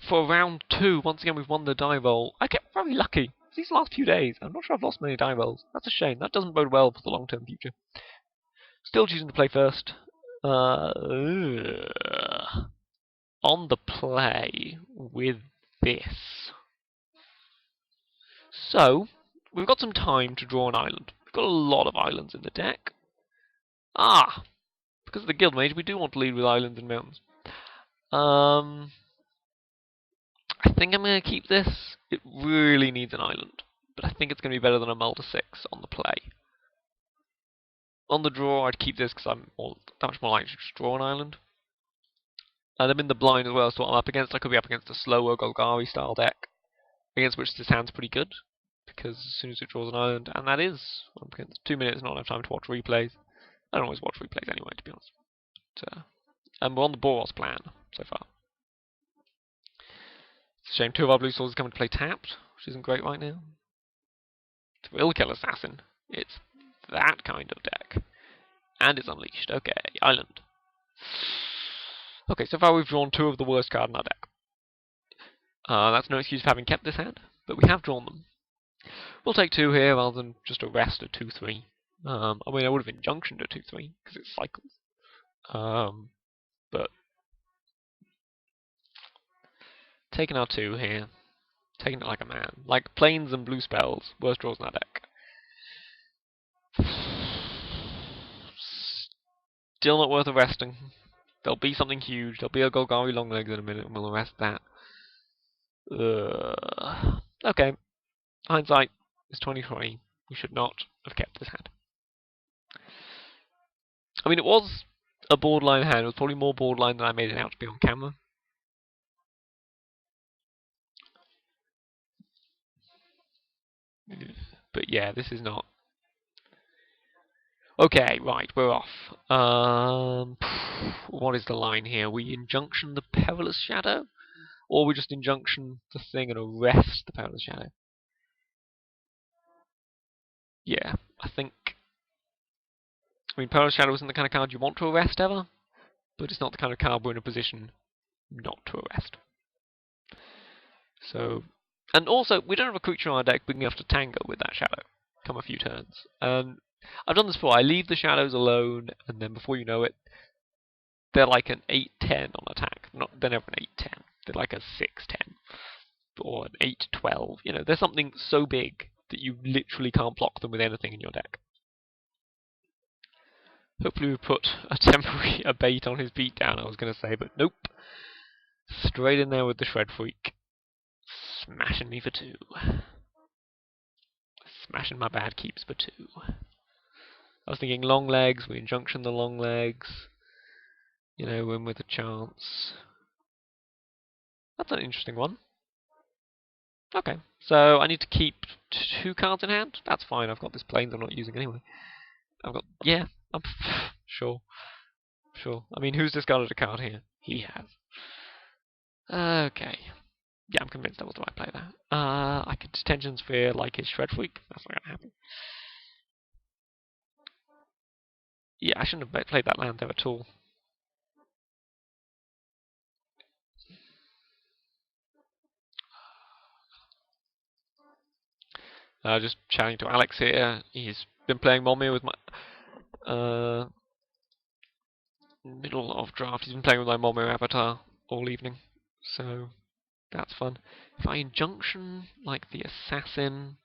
for round 2. Once again, we've won the die roll. I get very lucky these last few days. I'm not sure I've lost many die rolls. That's a shame. That doesn't bode well for the long-term future. Still choosing to play first. On the play with this. So, we've got some time to draw an island. We've got a lot of islands in the deck. Because of the Guild Mage, we do want to lead with islands and mountains. I think I'm going to keep this. It really needs an island, but I think it's going to be better than a mull to 6 on the play. On the draw, I'd keep this because I'm that much more likely to just draw an island. And I'm in the blind as well, so what I'm up against, I could be up against a slower Golgari style deck, against which this hand's pretty good, because as soon as it draws an island, and that is, I'm against 2 minutes, not enough time to watch replays. I don't always watch replays anyway, to be honest. And we're on the Boros plan so far. It's a shame 2 of our blue swords are coming to play tapped, which isn't great right now. It will kill Assassin. It's that kind of deck. And it's unleashed. Okay, island. Okay, so far we've drawn 2 of the worst cards in our deck. That's no excuse for having kept this hand, but we have drawn them. We'll take 2 here rather than just a rest at 2-3. I mean, I would have injunctioned at 2-3 because it cycles. But taking our 2 here, taking it like a man. Like planes and blue spells, worst draws in our deck. Still not worth arresting. There'll be something huge. There'll be a Golgari Longlegs in a minute, and we'll arrest that. Okay. Hindsight is 20/20. We should not have kept this hand. I mean, it was a borderline hand. It was probably more borderline than I made it out to be on camera. But yeah, this is not. Okay, right, we're off. What is the line here? We injunction the Perilous Shadow? Or we just injunction the thing and arrest the Perilous Shadow? Yeah, I think... I mean, Perilous Shadow isn't the kind of card you want to arrest ever, but it's not the kind of card we're in a position not to arrest. So... And also, we don't have a creature on our deck big enough to tango with that shadow come a few turns. I've done this before. I leave the shadows alone, and then before you know it, they're like an 8-10 on attack. They're never an 8-10. They're like a 6-10 or an 8-12. You know, they're something so big that you literally can't block them with anything in your deck. Hopefully we put a bait on his beatdown, I was going to say, but nope. Straight in there with the Shred Freak. Smashing me for 2. Smashing my bad keeps for 2. I was thinking long legs, we injunction the long legs. You know, win with a chance. That's an interesting one. Okay, so I need to keep 2 cards in hand? That's fine, I've got this planes I'm not using anyway. Yeah, I'm sure. I mean, who's discarded a card here? He has. Okay. Yeah, I'm convinced that was the right play there. I could Detention Sphere like his Shred Freak. That's not gonna happen. Yeah, I shouldn't have played that land there at all. Just chatting to Alex here. He's been playing Momir with my... middle of draft. He's been playing with my Momir avatar all evening. So, that's fun. If I injunction like the Assassin...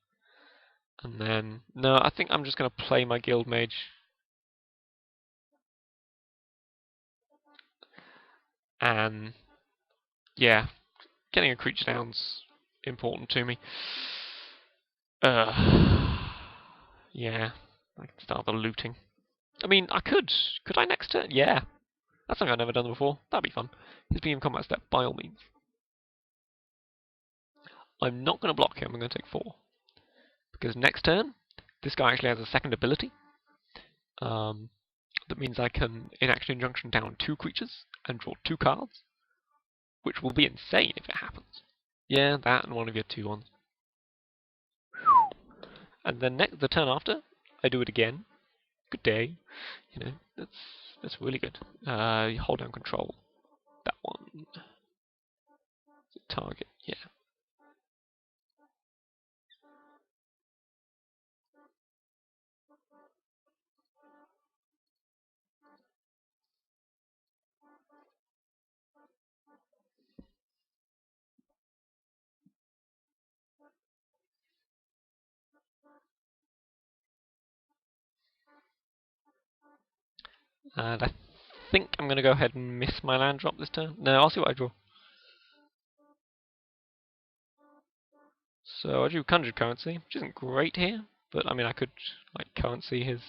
And then... No, I think I'm just going to play my Guild Mage. And... Yeah. Getting a creature down's important to me. Yeah. I can start the looting. I mean, I could. Could I next turn? Yeah. That's something I've never done before. That'd be fun. His being combat step, by all means. I'm not going to block him. I'm going to take 4. Because next turn, this guy actually has a second ability. That means I can inaction injunction down 2 creatures and draw 2 cards. Which will be insane if it happens. Yeah, that and one of your 2 ones. And then the turn after, I do it again. Good day. You know, that's really good. You hold down control. That one. Target, yeah. And I think I'm going to go ahead and miss my land drop this turn. No, I'll see what I draw. So I drew Conjured Currency, which isn't great here, but I mean I could like currency his.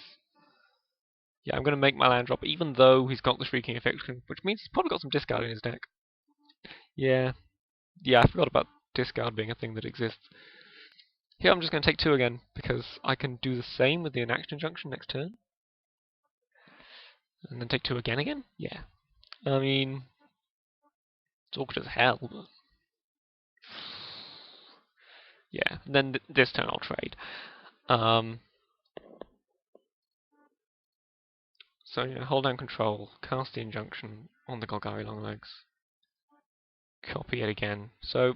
Yeah, I'm going to make my land drop, even though he's got the Shrieking Affliction, which means he's probably got some discard in his deck. Yeah, yeah, I forgot about discard being a thing that exists. Here I'm just going to take 2 again, because I can do the same with the Inaction Injunction next turn. And then take 2 again? Yeah. I mean, it's awkward as hell, but... Yeah, and then this turn I'll trade. So yeah, hold down control, cast the Injunction on the Golgari Longlegs, copy it again. So,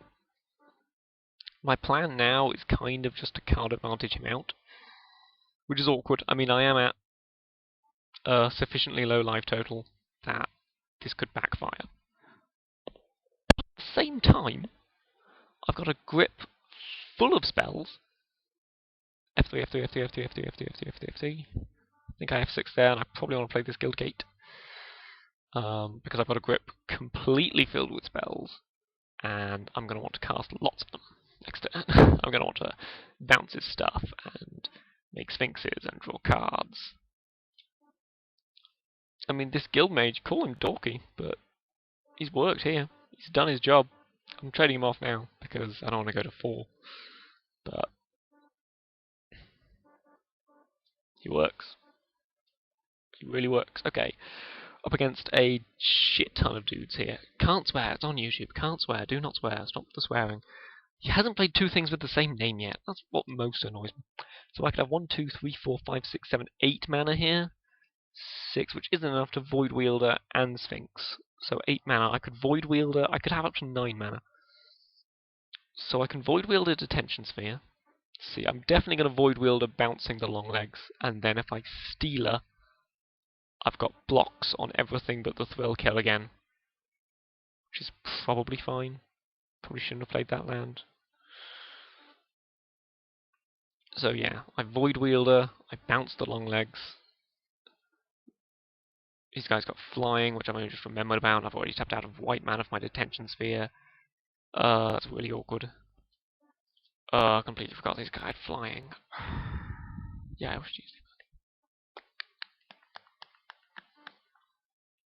my plan now is kind of just to card advantage him out, which is awkward. I mean, I am at a sufficiently low life total that this could backfire. At the same time, I've got a grip full of spells. F3, F3, F3, F3, F3, F3, F3, F3, F3. I think I have 6 there, and I probably want to play this Guildgate. Because I've got a grip completely filled with spells, and I'm going to want to cast lots of them next turn. I'm going to want to bounce his stuff, and make Sphinxes, and draw cards. I mean, this Guild Mage, call him dorky, but he's worked here. He's done his job. I'm trading him off now, because I don't want to go to 4. But he works. He really works. Okay. Up against a shit ton of dudes here. Can't swear. It's on YouTube. Can't swear. Do not swear. Stop the swearing. He hasn't played 2 things with the same name yet. That's what most annoys me. So I could have 1, 2, 3, 4, 5, 6, 7, 8 mana here. 6, which isn't enough to Void Wielder and Sphinx. So 8 mana. I could Void Wielder. I could have up to 9 mana. So I can Void Wielder Detention Sphere. See, I'm definitely going to Void Wielder bouncing the Longlegs. And then if I Stealer, I've got blocks on everything but the Thrill Kill again. Which is probably fine. Probably shouldn't have played that land. So yeah, I Void Wielder, I bounce the Longlegs. These guys got flying, which I've only just remembered about. I've already tapped out of white mana for my Detention Sphere. That's really awkward. I completely forgot these guys had flying. Yeah, I was using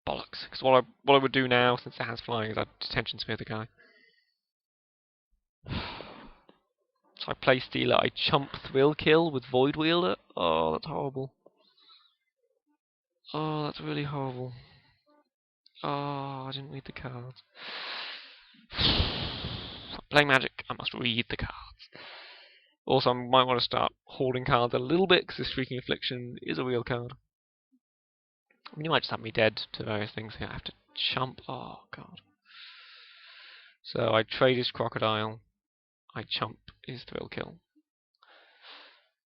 bollocks. Because what I would do now, since it has flying, is I'd Detention Sphere the guy. So I play Stealer, I chump Thrill Kill with Void Wielder. Oh, that's horrible. Oh, that's really horrible. Oh, I didn't read the cards. Playing Magic, I must read the cards. Also, I might want to start holding cards a little bit, because this Shrieking Affliction is a real card. I mean, you might just have me dead to various things here. I have to chump. Oh, God. So I trade his Crocodile. I chump his Thrill Kill.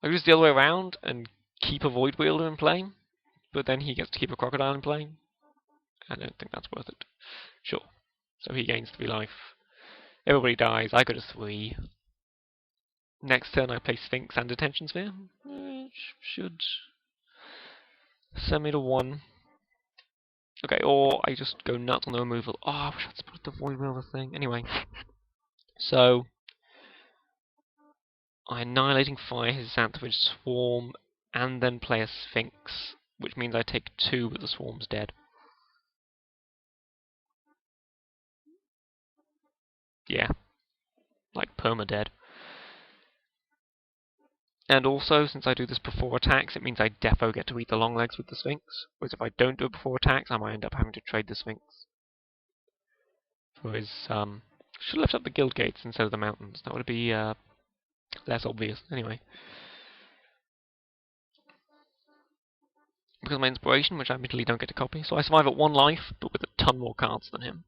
I use the other way around and keep a Void Wielder in play, but then he gets to keep a Crocodile in play. I don't think that's worth it. Sure. So he gains 3 life. Everybody dies. I go to 3. Next turn I play Sphinx and Detention Sphere, which should send me to 1. Okay, or I just go nuts on the removal. Oh, I wish I'd split the Void Wielder thing. Anyway. So, I Annihilating Fire his Xanthrid Swarm, and then play a Sphinx, which means I take 2, but the Swarm's dead. Yeah. Like, perma-dead. And also, since I do this before attacks, it means I defo get to eat the Longlegs with the Sphinx. Whereas if I don't do it before attacks, I might end up having to trade the Sphinx. For his, should have left up the guild gates instead of the mountains. That would be, less obvious. Anyway. Because of my inspiration, which I admittedly don't get to copy. So I survive at 1 life, but with a ton more cards than him.